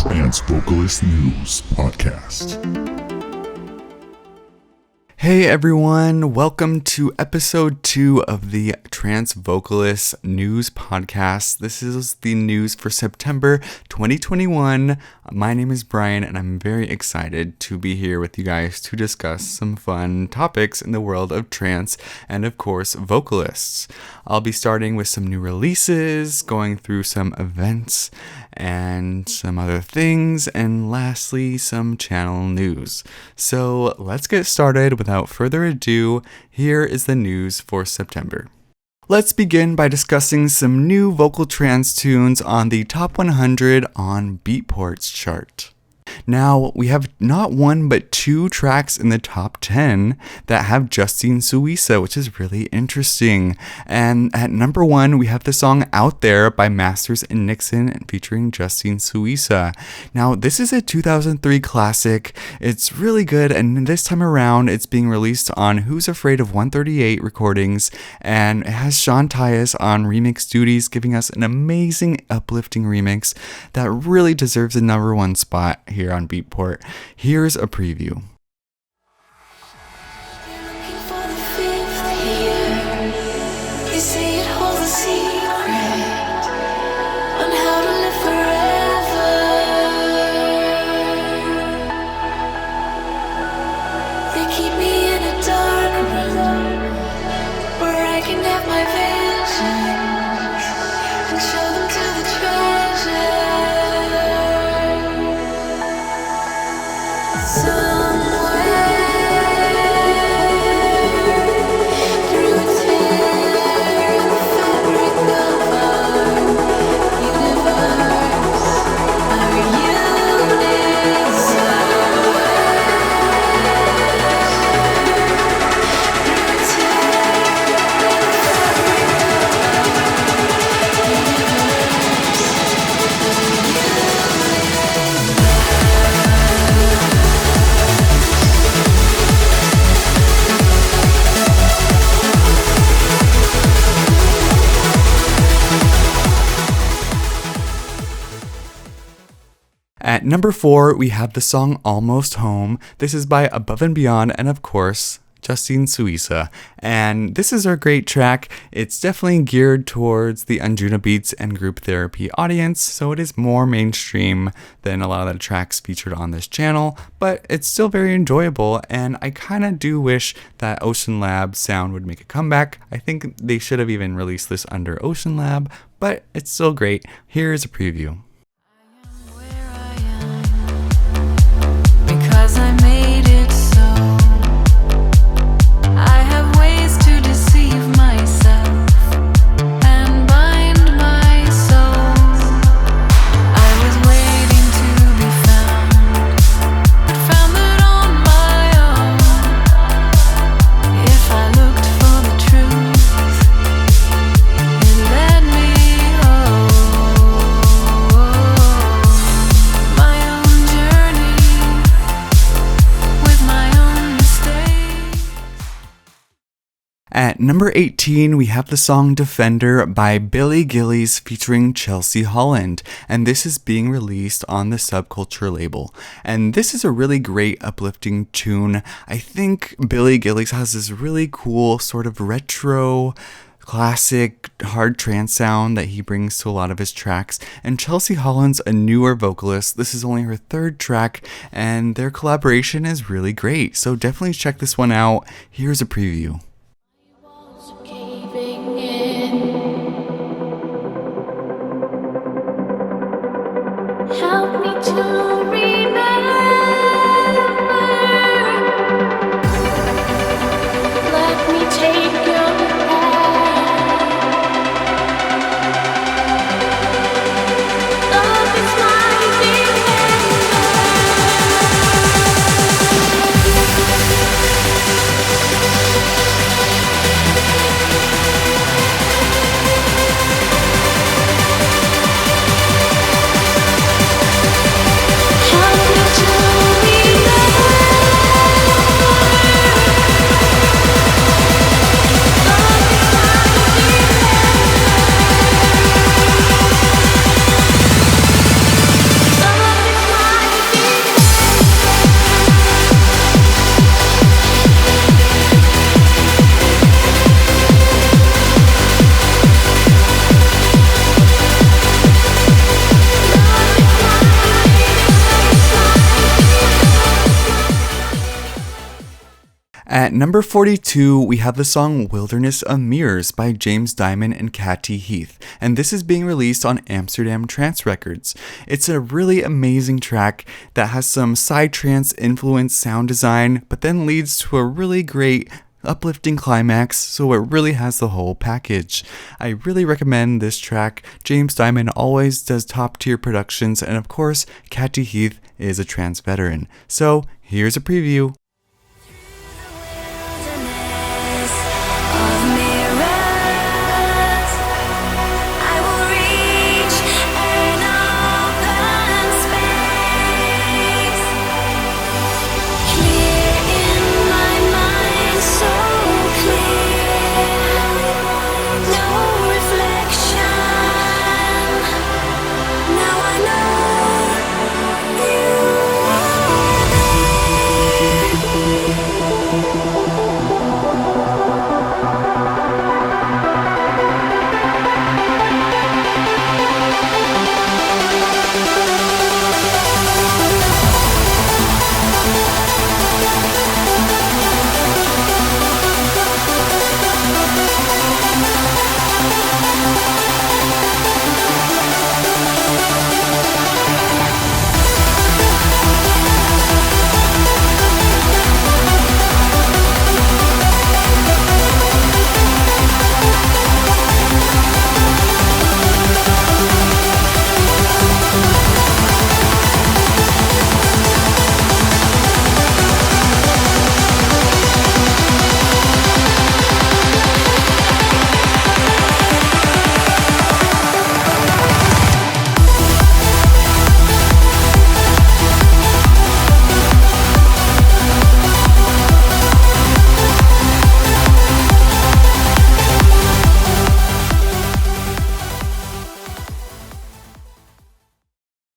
Trance Vocalist News Podcast. Hey everyone, welcome to episode 2 of the Trance Vocalists News Podcast. This is the news for September 2021. My name is Brian and I'm very excited to be here with you guys to discuss some fun topics in the world of trance and of course vocalists. I'll be starting with some new releases, going through some events and some other things, and lastly some channel news. So let's get started. Without further ado, here is the news for September. Let's begin by discussing some new vocal trance tunes on the top 100 on Beatport's chart. Now, we have not one but 2 tracks in the top 10 that have Justine Suissa, which is really interesting. And at number 1, we have the song Out There by Masters and Nixon and featuring Justine Suissa. Now, this is a 2003 classic. It's really good, and this time around, it's being released on Who's Afraid of 138 recordings, and it has Sean Tyas on remix duties, giving us an amazing, uplifting remix that really deserves a number 1 spot here on Beatport. Here's a preview. At number 4, we have the song Almost Home. This is by Above and Beyond and of course, Justine Suissa. And this is a great track. It's definitely geared towards the Anjunabeats and group therapy audience, so it is more mainstream than a lot of the tracks featured on this channel, but it's still very enjoyable, and I kind of do wish that Ocean Lab sound would make a comeback. I think they should have even released this under Ocean Lab, but it's still great. Here is a preview. At number 18, we have the song Defender by Billy Gillies featuring Chelsea Holland, and this is being released on the Subculture label. And this is a really great uplifting tune. I think Billy Gillies has this really cool sort of retro classic hard trance sound that he brings to a lot of his tracks, and Chelsea Holland's a newer vocalist. This is only her 3rd track, and their collaboration is really great, so definitely check this one out. Here's a preview. Help me to remember. Let me take your hand. Love is my defender. How At number 42, we have the song Wilderness of Mirrors by James Diamond and Catty Heath, and this is being released on Amsterdam Trance Records. It's a really amazing track that has some psytrance influenced sound design, but then leads to a really great uplifting climax, so it really has the whole package. I really recommend this track. James Diamond always does top tier productions, and of course, Catty Heath is a trance veteran. So here's a preview.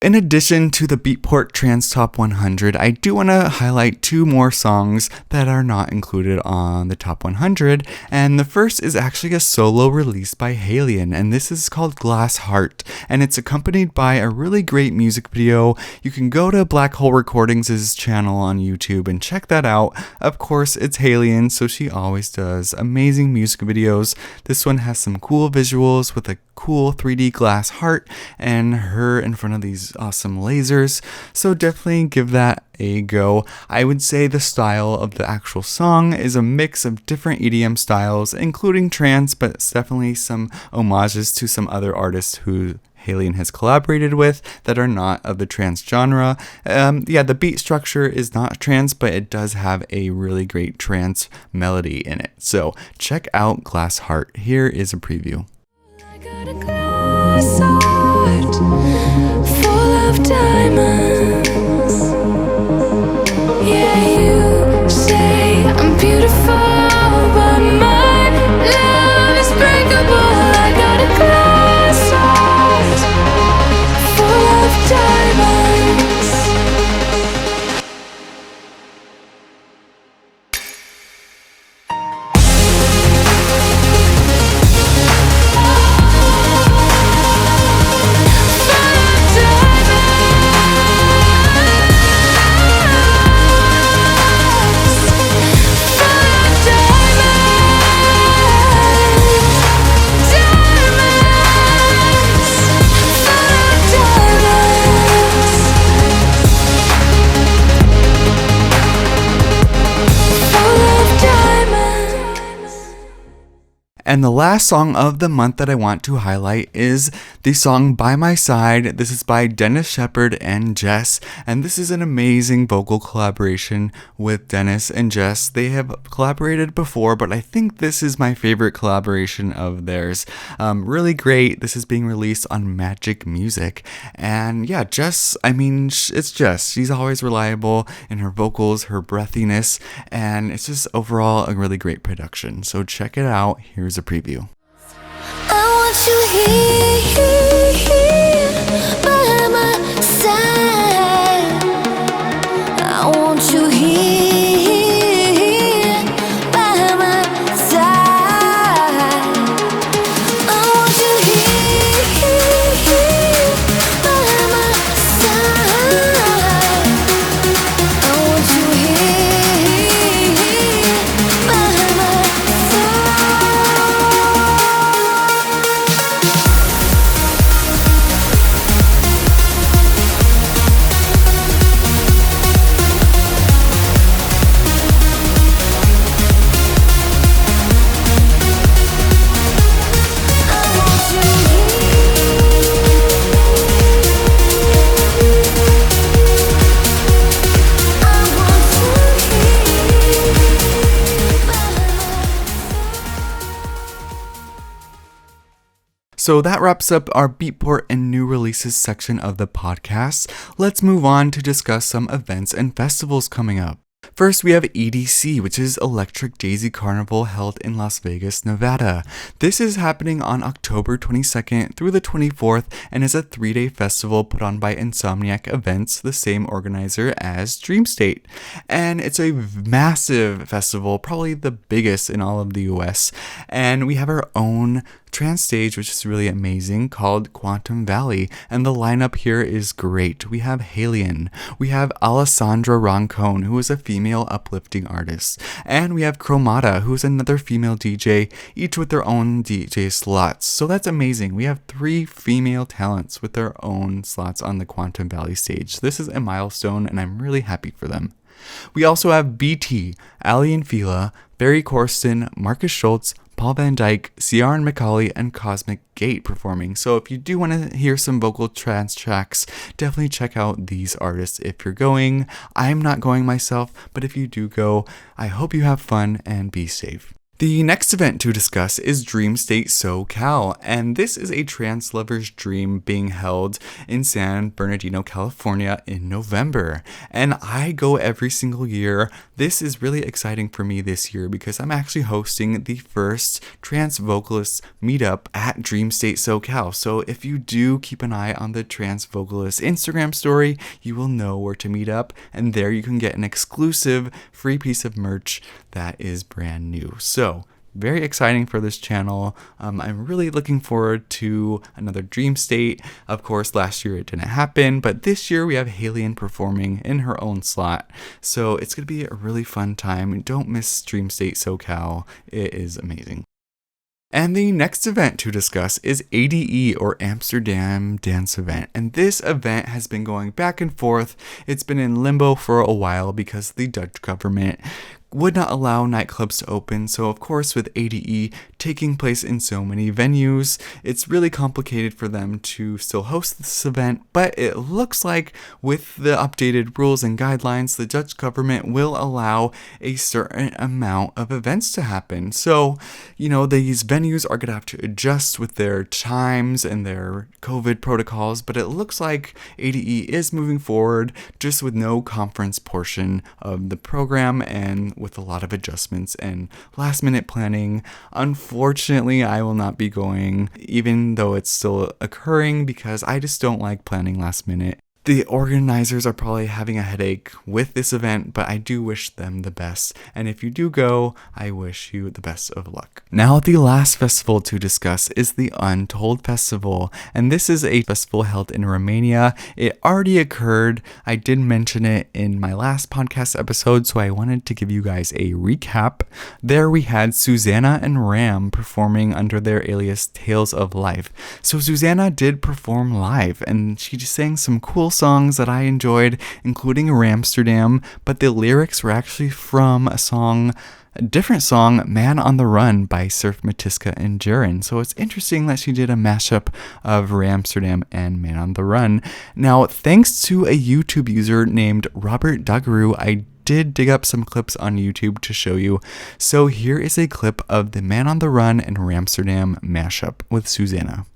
In addition to the Beatport Trance Top 100, I do want to highlight two more songs that are not included on the Top 100, and the first is actually a solo release by Halion, and this is called Glass Heart, and it's accompanied by a really great music video. You can go to Black Hole Recordings' channel on YouTube and check that out. Of course, it's Halion, so she always does amazing music videos. This one has some cool visuals with a cool 3D glass heart and her in front of these awesome lasers, so definitely give that a go. I would say the style of the actual song is a mix of different EDM styles, including trance, but it's definitely some homages to some other artists who Halion has collaborated with that are not of the trance genre. The beat structure is not trance, but it does have a really great trance melody in it. So check out Glass Heart. Here is a preview. I got a glass heart full of diamonds. Yeah, you say I'm beautiful, but my love is breakable. I got a glass heart full of diamonds. And the last song of the month that I want to highlight is the song By My Side. This is by Dennis Shepard and Jess, and this is an amazing vocal collaboration with Dennis and Jess. They have collaborated before, but I think this is my favorite collaboration of theirs. Really great. This is being released on Magic Music, and yeah, Jess, it's Jess. She's always reliable in her vocals, her breathiness, and it's just overall a really great production. So check it out. Here's a preview. I want you here by my side. I want you here by my side. I want you here by my side. I want you here by my side. So that wraps up our Beatport and new releases section of the podcast. Let's move on to discuss some events and festivals coming up. First, we have EDC, which is Electric Daisy Carnival, held in Las Vegas, Nevada. This is happening on October 22nd through the 24th and is a 3-day festival put on by Insomniac Events, the same organizer as Dreamstate. And it's a massive festival, probably the biggest in all of the US. And we have our own trance stage, which is really amazing, called Quantum Valley, and the lineup here is great. We have Halion, we have Alessandra Roncone, who is a female uplifting artist, and we have Chromata, who is another female DJ, each with their own DJ slots. So that's amazing. We have 3 female talents with their own slots on the Quantum Valley stage. This is a milestone, and I'm really happy for them. We also have BT, Ali and Fila, Barry Corsten, Marcus Schultz, Paul Van Dyke, Ciaran McCauley, and Cosmic Gate performing. So if you do want to hear some vocal trance tracks, definitely check out these artists if you're going. I'm not going myself, but if you do go, I hope you have fun and be safe. The next event to discuss is Dreamstate SoCal, and this is a trance lover's dream being held in San Bernardino, California in November. And I go every single year. This is really exciting for me this year because I'm actually hosting the first Trance Vocalists meetup at Dreamstate SoCal. So if you do keep an eye on the Trance Vocalists Instagram story, you will know where to meet up, and there you can get an exclusive free piece of merch that is brand new. So very exciting for this channel. I'm really looking forward to another Dreamstate. Of course, last year it didn't happen, but this year we have Halion performing in her own slot. So it's going to be a really fun time. Don't miss Dreamstate SoCal. It is amazing. And the next event to discuss is ADE, or Amsterdam Dance Event. And this event has been going back and forth. It's been in limbo for a while because the Dutch government would not allow nightclubs to open. So of course, with ADE taking place in so many venues, it's really complicated for them to still host this event. But it looks like with the updated rules and guidelines, the Dutch government will allow a certain amount of events to happen. So, these venues are going to have to adjust with their times and their COVID protocols, but it looks like ADE is moving forward just with no conference portion of the program and with a lot of adjustments and last minute planning. Unfortunately, I will not be going, even though it's still occurring, because I just don't like planning last minute. The organizers are probably having a headache with this event, but I do wish them the best. And if you do go, I wish you the best of luck. Now, the last festival to discuss is the Untold Festival. And this is a festival held in Romania. It already occurred. I did mention it in my last podcast episode, so I wanted to give you guys a recap. There we had Susanna and Ram performing under their alias Tales of Life. So Susanna did perform live, and she just sang some cool songs that I enjoyed, including Ramsterdam, but the lyrics were actually from a different song, Man on the Run by Surf Matiska and Jaren. So it's interesting that she did a mashup of Ramsterdam and Man on the Run. Now, thanks to a YouTube user named Robert Dagaru, I did dig up some clips on YouTube to show you. So here is a clip of the Man on the Run and Ramsterdam mashup with Susanna.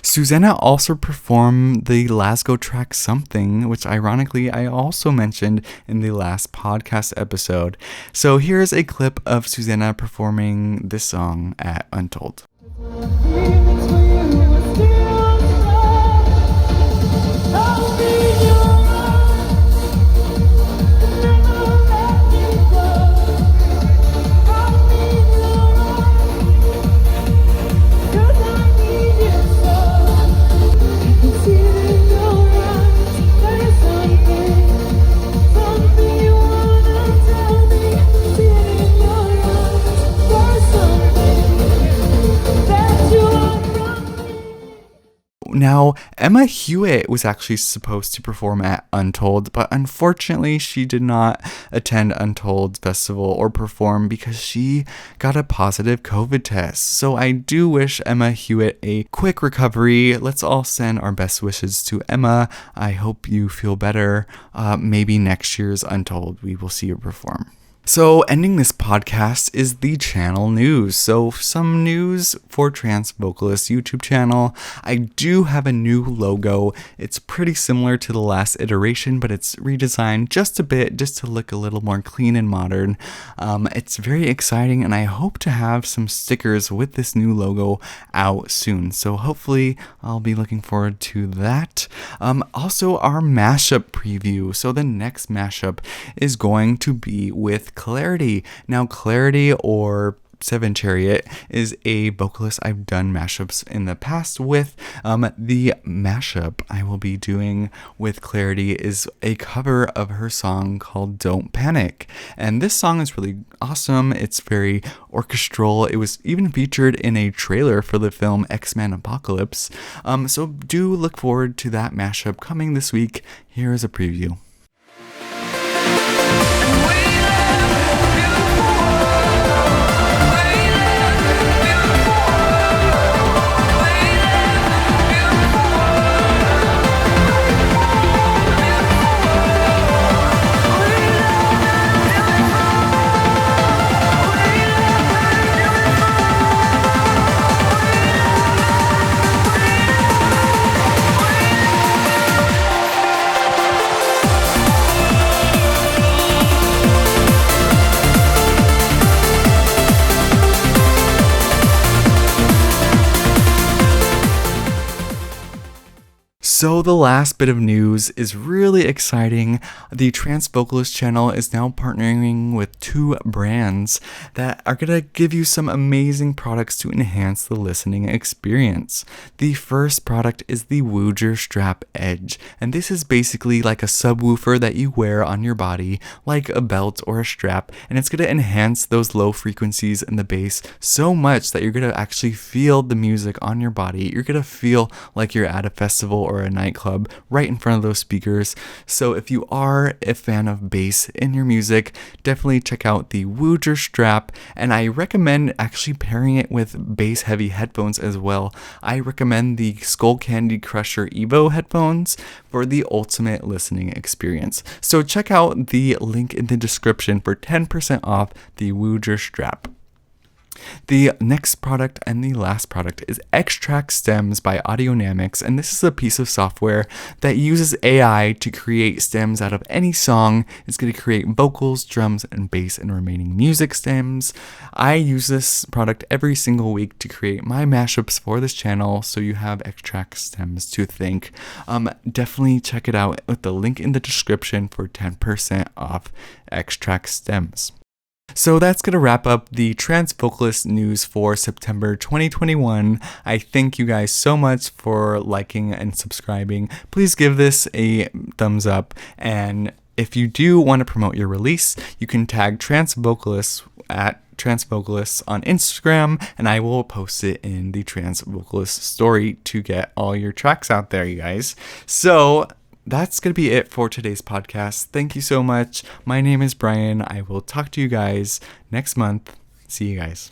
Susanna also performed the Glasgow track Something, which ironically I also mentioned in the last podcast episode. So here's a clip of Susanna performing this song at Untold. That you now Emma Hewitt was actually supposed to perform at Untold, but unfortunately she did not attend Untold Festival or perform because she got a positive COVID test. So I do wish Emma Hewitt a quick recovery. Let's all send our best wishes to Emma. I hope you feel better. Maybe next year's Untold we will see her perform. So ending this podcast is the channel news. So some news for Trance Vocalists YouTube channel. I do have a new logo. It's pretty similar to the last iteration, but it's redesigned just a bit just to look a little more clean and modern. It's very exciting, and I hope to have some stickers with this new logo out soon. So hopefully I'll be looking forward to that. Also our mashup preview. So the next mashup is going to be with Clarity. Now, Clarity or Seven Chariot is a vocalist I've done mashups in the past with. The mashup I will be doing with Clarity is a cover of her song called Don't Panic. And this song is really awesome. It's very orchestral. It was even featured in a trailer for the film X-Men Apocalypse. So do look forward to that mashup coming this week. Here is a preview. So the last bit of news is really exciting. The Trance Vocalist channel is now partnering with 2 brands that are going to give you some amazing products to enhance the listening experience. The first product is the Woojer Strap Edge, and this is basically like a subwoofer that you wear on your body, like a belt or a strap, and it's going to enhance those low frequencies in the bass so much that you're going to actually feel the music on your body. You're going to feel like you're at a festival or a nightclub right in front of those speakers. So if you are a fan of bass in your music, definitely check out the Woojer Strap, and I recommend actually pairing it with bass heavy headphones as well. I recommend the Skull Candy Crusher Evo headphones for the ultimate listening experience. So check out the link in the description for 10% off the Woojer Strap. The next product and the last product is XTRAX Stems by Audionamics, and this is a piece of software that uses AI to create stems out of any song. It's going to create vocals, drums, and bass and remaining music stems. I use this product every single week to create my mashups for this channel, so you have XTRAX Stems to thank. Definitely check it out with the link in the description for 10% off XTRAX Stems. So that's going to wrap up the Trance Vocalist news for September 2021. I thank you guys so much for liking and subscribing. Please give this a thumbs up, and if you do want to promote your release, you can tag Trance Vocalists at Trance Vocalists on Instagram, and I will post it in the Trance Vocalist story to get all your tracks out there, you guys. So that's going to be it for today's podcast. Thank you so much. My name is Brian. I will talk to you guys next month. See you guys.